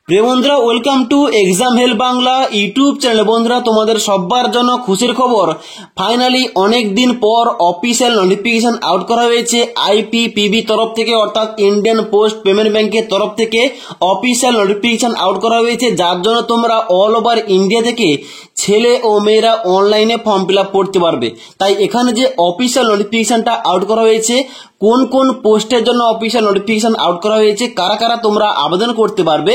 প্রিয় বন্ধুরা, welcome to exam help Bangla YouTube channel. বন্ধুরা, তোমাদের সবার জন্য খুশির খবর, ফাইনালি অনেক দিন পর অফিসিয়াল নোটিফিকেশন আউট করা হয়েছে আইপিপিবি তরফ থেকে, অর্থাৎ ইন্ডিয়ান পোস্ট পেমেন্ট ব্যাংকের তরফ থেকে অফিসিয়াল নোটিফিকেশন আউট করা হয়েছে, যার জন্য তোমরা অল ওভার ইন্ডিয়া থেকে ছেলে ও মেয়েরা অনলাইনে ফর্ম ফিল আপ করতে পারবে। তাই এখানে যে অফিসিয়াল নোটিফিকেশনটা আউট করা হয়েছে, কোন কোন পোস্টের জন্য অফিসিয়াল নোটিফিকেশন আউট করা হয়েছে, কারা কারা তোমরা আবেদন করতে পারবে,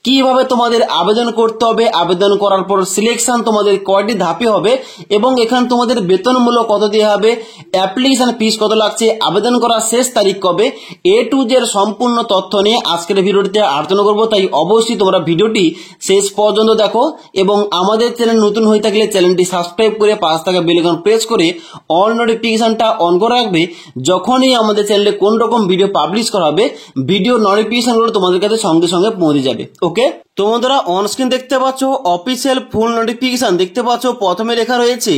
কিভাবে তোমাদের আবেদন করতে হবে, আবেদন করার পর সিলেকশন তোমাদের কয়টি ধাপে হবে এবং এখানে তোমাদের বেতনমূল্য কত দেওয়া হবে, অ্যাপ্লিকেশন ফিস কত লাগছে, আবেদন করার শেষ তারিখ কবে, এ টু জেড সম্পূর্ণ তথ্য নিয়ে আজকের ভিডিওটিতে আলোচনা করব। তাই অবশ্যই তোমরা ভিডিওটি শেষ পর্যন্ত দেখো এবং আমাদের চ্যানেল নতুন হয়ে থাকলে চ্যানেলটি সাবস্ক্রাইব করে পাশ থাকা বেল আইকন প্রেস করে অল নোটিফিকেশনটা অন করে রাখবে। যখনই আমাদের চ্যানেলে কোন রকম ভিডিও পাবলিশ করা হবে, ভিডিও নোটিফিকেশনগুলো তোমাদের কাছে সঙ্গে সঙ্গে পৌঁছে যাবে। ওকে, তো বন্ধুরা, অন স্ক্রিন দেখতে পাচ্ছ অফিসিয়াল ফুল নোটিফিকেশন দেখতে পাচ্ছ। প্রথমে লেখা রয়েছে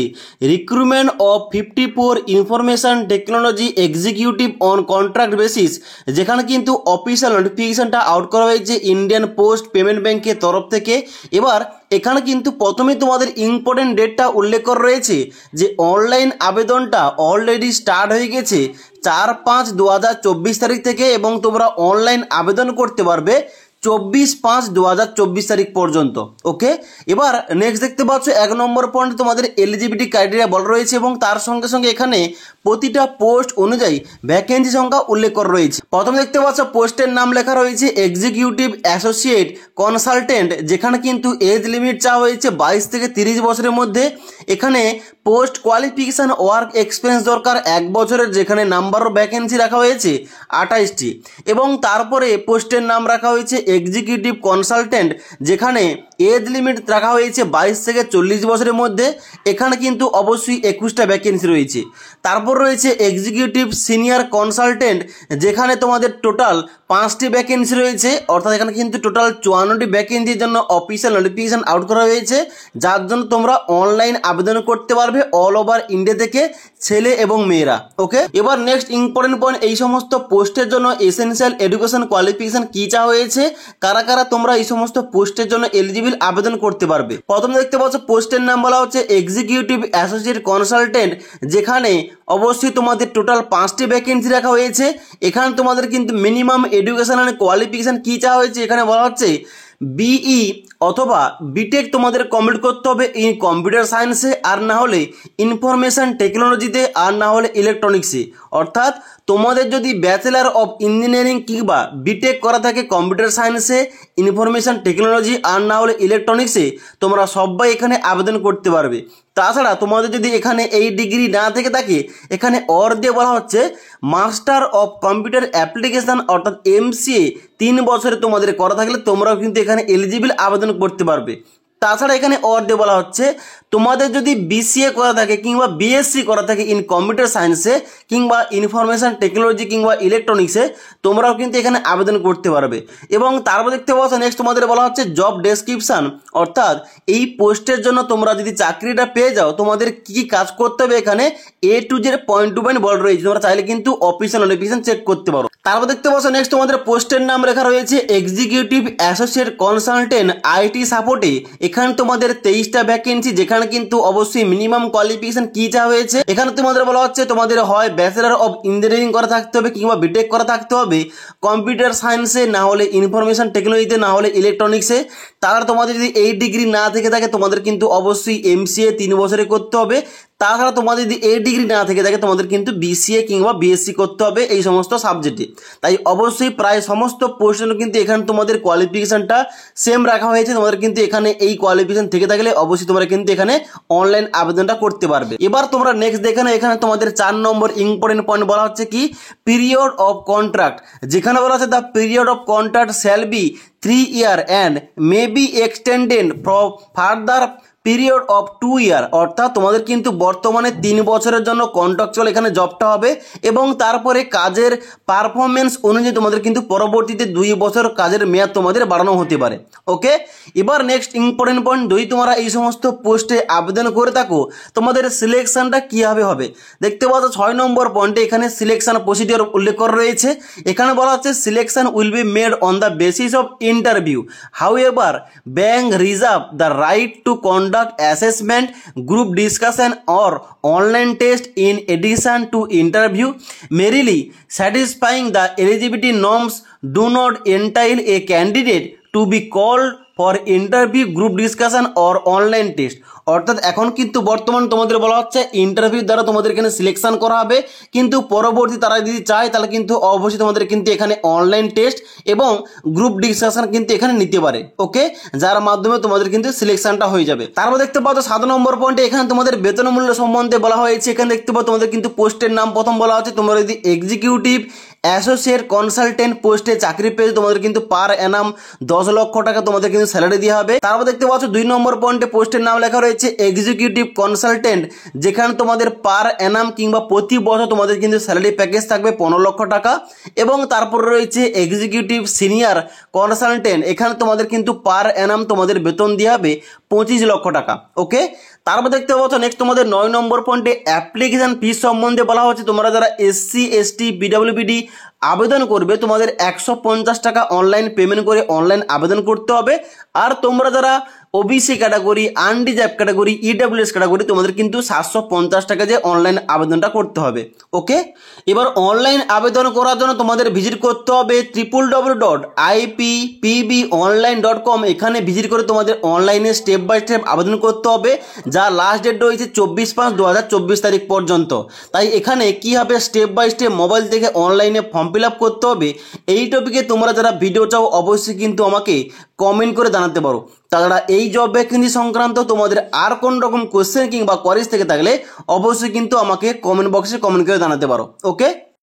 recruitment of 54 information technology executive on contract basis, যেখানে কিন্তু অফিসিয়াল নোটিফিকেশনটা আউট করা হয়েছে ইন্ডিয়ান পোস্ট পেমেন্ট ব্যাংকের তরফ থেকে। এবার এখানে কিন্তু প্রথমে তোমাদের ইম্পর্টেন্ট ডেটটা উল্লেখ করা রয়েছে যে অনলাইন আবেদনটা অলরেডি স্টার্ট হয়ে গেছে 4/5/2024 তারিখ থেকে এবং তোমরা অনলাইন আবেদন করতে পারবে 24/5/2024 তারিখ পর্যন্ত। ওকে, এবার নেক্সট দেখতে পাচ্ছ 1 নম্বর পয়েন্ট তোমাদের এলিজিবিলিটি ক্রাইটেরিয়া বলা রয়েছে এবং তার সঙ্গে সঙ্গে এখানে প্রতিটা পোস্ট অনুযায়ী ভ্যাকেন্সি সংখ্যা উল্লেখ করা রয়েছে। প্রথম দেখতে পাচ্ছ পোস্টের নাম লেখা রয়েছে এক্সিকিউটিভ অ্যাসোসিয়েট কনসালটেন্ট, যেখানে কিন্তু এজ লিমিট চাওয়া হয়েছে 22 থেকে 30 বছরের মধ্যে। এখানে পোস্ট কোয়ালিফিকেশন ওয়ার্ক এক্সপিরিয়েন্স দরকার 1 বছরের, যেখানে নাম্বার অফ ভ্যাকেন্সি রাখা হয়েছে 28টি এবং তারপরে পোস্টের নাম রাখা হয়েছে এক্সিকিউটিভ কনসালটেন্ট, যেখানে এজ লিমিট রাখা হয়েছে 22 থেকে 40 বছরের মধ্যে। এখানে কিন্তু অবশ্যই 21টা ভ্যাকেন্সি রয়েছে। তারপর রয়েছে এক্সিকিউটিভ সিনিয়র কনসালটেন্ট, যেখানে তোমাদের টোটাল 5টি ভ্যাকেন্সি রয়েছে, অর্থাৎ এখানে কিন্তু টোটাল 54টি ভ্যাকেন্সির জন্য অফিসিয়াল নোটিফিকেশন আউট করা হয়েছে, যার জন্য তোমরা অনলাইন আবেদন করতে পারবে অল ওভার ইন্ডিয়া থেকে ছেলে এবং মেয়েরা। ওকে, এবার নেক্সট ইম্পর্টেন্ট পয়েন্ট, এই সমস্ত পোস্টের জন্য এসেনশিয়াল এডুকেশন কোয়ালিফিকেশন কি চাওয়া হয়েছে, কারা কারা তোমরা এই সমস্ত পোস্টের জন্য এলিজিবল আবেদন করতে পারবে। প্রথমে দেখতে পাচ্ছ পোস্টের নাম বলা হচ্ছে এক্সিকিউটিভ অ্যাসোসিয়েট কনসালটেন্ট, যেখানে অবশ্যই তোমাদের টোটাল 5টি ভ্যাকেন্সি রাখা হয়েছে। এখানে তোমাদের কিন্তু মিনিমাম এডুকেশন অ্যান্ড কোয়ালিফিকেশন কি চাওয়া হয়েছে, এখানে বলা হচ্ছে বিই অথবা বিটেক তোমাদের কমপ্লিট করতে হবে ইন কম্পিউটার সায়েন্সে, আর না হলে ইনফরমেশন টেকনোলজিতে, আর না হলে ইলেকট্রনিক্সে। অর্থাৎ তোমাদের যদি ব্যাচেলার অফ ইঞ্জিনিয়ারিং কিংবা বিটেক করা থাকে কম্পিউটার সায়েন্সে, ইনফরমেশন টেকনোলজি, আর না হলে ইলেকট্রনিক্সে, তোমরা সবাই এখানে আবেদন করতে পারবে। তাছাড়া তোমাদের যদি এখানে এই ডিগ্রি না থেকে থাকে, এখানে অর দিয়ে বলা হচ্ছে মাস্টার অফ কম্পিউটার অ্যাপ্লিকেশন, অর্থাৎ এমসিএ 3 বছরে তোমাদের করা থাকলে তোমরাও কিন্তু এখানে এলিজিবল আবেদন করতে পারবে। তাছাড়া এখানে অর দিয়ে বলা হচ্ছে তোমাদের যদি বিসিএ করা থাকে কিংবা বিএসসি করা থাকে ইন কম্পিউটার সায়েন্সে কিংবা ইনফরমেশন টেকনোলজি কিংবা ইলেকট্রনিক্সে, তোমরাও কিন্তু এখানে আবেদন করতে পারবে। এবং তারপর দেখতে পাচ্ছ নেক্সট তোমাদের বলা হচ্ছে জব ডেসক্রিপশন, অর্থাৎ এই পোস্টের জন্য তোমরা যদি চাকরিটা পেয়ে যাও তোমাদের কি কি কাজ করতে হবে, এখানে A to Z point to point বলা রয়েছে, তোমরা চাইলে কিন্তু অফিসিয়াল নোটিফিকেশন চেক করতে পারো। তারপর দেখতে পাচ্ছ নেক্সট তোমাদের পোস্টের নাম লেখা রয়েছে এক্সিকিউটিভ অ্যাসোসিয়েট কনসালটেন্ট আইটি সাপোর্টে। এখানে তোমাদের 23টা ভ্যাকেন্সি, যেখানে কিন্তু অবশ্যই মিনিমাম কোয়ালিফিকেশন কি চাওয়া হয়েছে, এখানে তোমাদের বলা হচ্ছে তোমাদের হয় ব্যাচেলার অফ ইঞ্জিনিয়ারিং করা থাকতে হবে কিংবা বিটেক করা থাকতে হবে কম্পিউটার সায়েন্সে, না হলে ইনফরমেশন টেকনোলজিতে, না হলে ইলেকট্রনিক্সে। তারা তোমাদের যদি এই ডিগ্রি না থেকে থাকে তোমাদের কিন্তু অবশ্যই এমসিএ 3 বছরে করতে হবে। তাছাড়া তোমাদের যদি এই ডিগ্রি না থেকে থাকে তোমাদের কিন্তু বিসিএ কিংবা বিএসসি করতে হবে এই সমস্ত সাবজেক্টে। তাই অবশ্যই প্রায় সমস্ত পোস্টের কিন্তু এখানে তোমাদের কোয়ালিফিকেশনটা সেম রাখা হয়েছে। তোমাদের কিন্তু এখানে এই কোয়ালিফিকেশন থেকে থাকলে অবশ্যই তোমরা কিন্তু এখানে অনলাইন আবেদনটা করতে পারবে। এবার তোমরা নেক্সট দেখে নাও, এখানে তোমাদের 4 নম্বর ইম্পর্টেন্ট পয়েন্ট বলা হচ্ছে কি পিরিয়ড অফ কন্ট্রাক্ট, যেখানে বলা হচ্ছে the period of contract shall be 3 years and may be extended for further period of 2 ইয়ার, অর্থাৎ তোমাদের কিন্তু বর্তমানে 3 বছরের জন্য কন্ট্রাকচুয়াল এখানে জবটা হবে এবং তারপরে কাজের পারফরমেন্স অনুযায়ী তোমাদের কিন্তু পরবর্তীতে 2 বছর কাজের মেয়াদ তোমাদের বাড়ানো হতে পারে। ওকে, এবার নেক্সট ইম্পর্টেন্ট পয়েন্ট, যদি তোমরা এই সমস্ত পোস্টে আবেদন করে থাকো তোমাদের সিলেকশনটা কীভাবে হবে। দেখতে পাচ্ছ 6 নম্বর পয়েন্টে এখানে সিলেকশন প্রসিডিওর উল্লেখ করা রয়েছে। এখানে বলা হচ্ছে selection will be made on the basis of interview, however bank reserve the right to conduct assessment, group discussion or online test in addition to interview. Merely satisfying the eligibility norms do not entitle a candidate to be called for interview, group discussion or online test। অর্থাৎ এখন কিন্তু বর্তমান তোমাদের বলা হচ্ছে interview দ্বারা তোমাদের এখানে সিলেকশন করা হবে, কিন্তু পরবর্তী তারা যদি চায় তাহলে কিন্তু অবশ্যই তোমাদের কিন্তু এখানে অনলাইন টেস্ট এবং গ্রুপ ডিসকাশন কিন্তু এখানে নিতে পারে। ওকে, যার মাধ্যমে তোমাদের কিন্তু সিলেকশনটা হয়ে যাবে। তারপর দেখতে পাচ্ছ 7 নম্বর পয়েন্টে এখানে তোমাদের বেতন মূল্য সম্বন্ধে বলা হয়েছে। এখানে দেখতে পাচ্ছ তোমাদের কিন্তু পোস্টের নাম প্রথম বলা হচ্ছে, তোমরা যদি এক্সিকিউটিভ অ্যাসোসিয়েট কনসালটেন্ট পোস্টে চাকরি পেয়ে তোমাদের কিন্তু পার অ্যানাম 10 লক্ষ টাকা তোমাদের কিন্তু স্যালারি দেওয়া হবে। তারপর দেখতে পাচ্ছ 2 নম্বর পয়েন্টে পোস্টের নাম লেখা রয়েছে এক্সিকিউটিভ কনসালটেন্ট, যেখানে তোমাদের পার অ্যানাম কিংবা প্রতি বছর তোমাদের কিন্তু স্যালারি প্যাকেজ থাকবে 15 লক্ষ টাকা। এবং তারপর রয়েছে এক্সিকিউটিভ সিনিয়র কনসালটেন্ট, এখানে তোমাদের কিন্তু পার অ্যানাম তোমাদের বেতন দেওয়া হবে 25 লক্ষ টাকা। ওকে, তারপর দেখতে পাচ্ছ নেক্সট তোমাদের 9 নম্বর পয়েন্টে অ্যাপ্লিকেশন ফিস সম্বন্ধে বলা হচ্ছে। তোমরা যারা SC ST PWD আবেদন করবে তোমাদের 150 টাকা অনলাইন পেমেন্ট করে অনলাইন আবেদন করতে হবে। আর তোমরা যারা OBC category, unreserved category, EWS category তোমাদের কিন্তু 750 টাকা দিয়ে অনলাইন আবেদনটা করতে হবে। ওকে, এবার অনলাইন আবেদন করার জন্য তোমাদের ভিজিট করতে হবে www.ippbonline.com। এখানে ভিজিট করে তোমাদের অনলাইনে স্টেপ বাই স্টেপ আবেদন করতে হবে, যা লাস্ট ডেট রয়েছে 24/5/2024 তারিখ পর্যন্ত। তাই এখানে কী হবে, স্টেপ বাই স্টেপ মোবাইল থেকে অনলাইনে ফর্ম ফিল আপ করতে হবে। এই টপিকে তোমরা যারা ভিডিও চাও অবশ্যই কিন্তু আমাকে কমেন্ট করে জানাতে পারো। তাছাড়া এই জব ভ্যাকেন্সি সংক্রান্ত তোমাদের আর কোন রকম কোশ্চেন কিংবা কোয়ারিজ থেকে থাকলে অবশ্যই কিন্তু আমাকে কমেন্ট বক্সে কমেন্ট করে জানাতে পারো। ওকে।